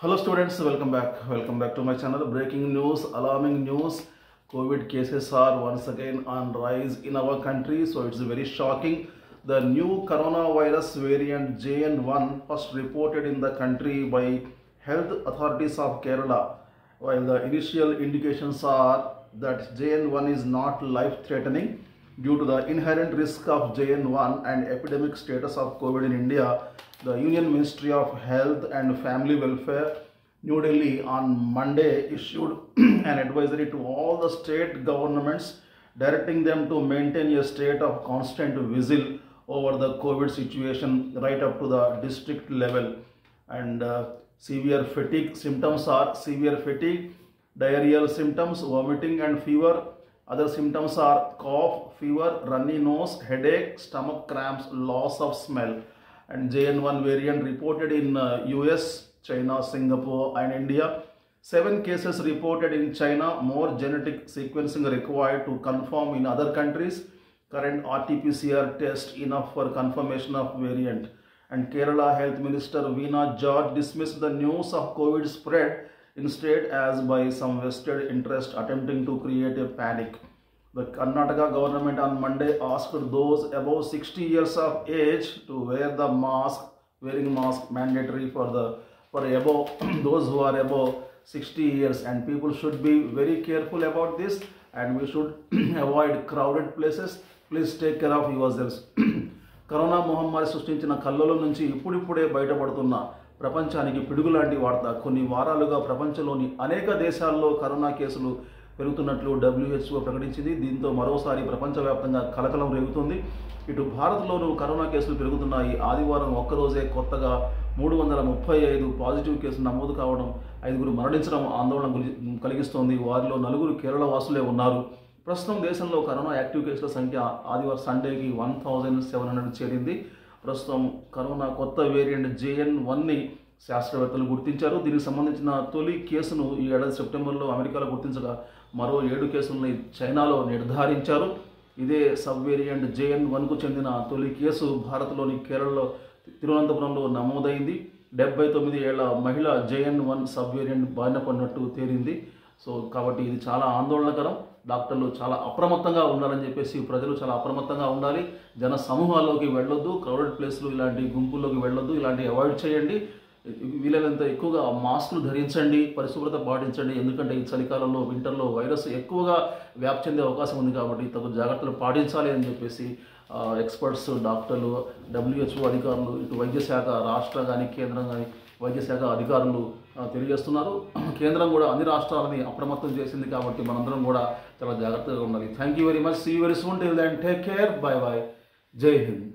Hello students, welcome back. Welcome back to my channel. Breaking news, alarming news. COVID cases are once again on rise in our country. So it's very shocking. The new coronavirus variant JN1 first reported in the country by health authorities of Kerala. While the initial indications are that JN1 is not life-threatening due to the inherent risk of JN1 and epidemic status of COVID in India, the Union Ministry of Health and Family Welfare, New Delhi, on Monday issued an advisory to all the state governments directing them to maintain a state of constant vigil over the COVID situation right up to the district level. And severe fatigue symptoms are severe fatigue, diarrheal symptoms, vomiting and fever. Other symptoms are cough, fever, runny nose, headache, stomach cramps, loss of smell. And JN1 variant reported in US, China, Singapore and India. 7 cases reported in China, more genetic sequencing required to confirm in other countries. Current RT-PCR test enough for confirmation of variant. And Kerala Health Minister Veena George dismissed the news of COVID spread instead as by some vested interest attempting to create a panic. The Karnataka government on Monday asked those above 60 years of age to wear the mask, wearing mask mandatory for above those who are above 60 years, and people should be very careful about this, and we should avoid crowded places. Please take care of yourselves. Corona మహమ్మారి సృష్టించిన కల్లోల నుంచి ఇప్పుడిప్పుడే బయటపడుతున్న ప్రపంచానికి పిడుగులాంటి వార్త. కొన్ని వారాలుగా ప్రపంచంలోని అనేక దేశాల్లో కరోనా కేసులు పెరుగుతున్నట్లు WHO ప్రకటించింది. దీంతో మరోసారి ప్రపంచవ్యాప్తంగా కలకలం రేగుతుంది. ఇటు భారత్లోనూ కరోనా కేసులు పెరుగుతున్నాయి. ఆదివారం ఒక్కరోజే కొత్తగా 335 పాజిటివ్ కేసులు నమోదు కావడం, 5 మరణించడం ఆందోళన కలిగిస్తోంది. వారిలో 4 కేరళ వాసులే ఉన్నారు. ప్రస్తుతం దేశంలో కరోనా యాక్టివ్ కేసుల సంఖ్య ఆదివారం సండేకి 1700 చేరింది. ప్రస్తుతం కరోనా కొత్త వేరియంట్ JN1ని శాస్త్రవేత్తలు గుర్తించారు. దీనికి సంబంధించిన తొలి కేసును ఈ ఏడాది సెప్టెంబర్లో అమెరికాలో గుర్తించగా మరో 7 కేసులని చైనాలో నిర్ధారించారు. ఇదే సబ్ వేరియంట్ JN1కు చెందిన తొలి కేసు భారత్లోని కేరళలో తిరువనంతపురంలో నమోదైంది. 79 ఏళ్ల మహిళ JN1 సబ్ వేరియంట్ బారిన పడినట్టు తేలింది. సో కాబట్టి ఇది చాలా ఆందోళనకరం. డాక్టర్లు చాలా అప్రమత్తంగా ఉండాలని చెప్పేసి ప్రజలు చాలా అప్రమత్తంగా ఉండాలి. జన సమూహాల్లోకి వెళ్ళొద్దు, క్రౌడెడ్ ప్లేస్లు ఇలాంటి గుంపుల్లోకి వెళ్ళొద్దు, ఇలాంటివి అవాయిడ్ చేయండి. వీలైనంత ఎక్కువగా మాస్కులు ధరించండి, పరిశుభ్రత పాటించండి. ఎందుకంటే ఈ చలికాలంలో వింటర్లో వైరస్ ఎక్కువగా వ్యాప్తి చెందే అవకాశం ఉంది కాబట్టి తగు జాగ్రత్తలు పాటించాలి అని చెప్పేసి ఎక్స్పర్ట్స్, డాక్టర్లు, WHO అధికారులు, ఇటు వైద్య శాఖ రాష్ట్ర కానీ కేంద్రం కానీ వైద్య శాఖ అధికారులు తెలియజేస్తున్నారు. కేంద్రం కూడా అన్ని రాష్ట్రాలని అప్రమత్తం చేసింది కాబట్టి మనందరం కూడా చాలా జాగ్రత్తగా ఉండాలి. Thank you very much. See you very soon. Till then take care. Bye bye. జై హింద్.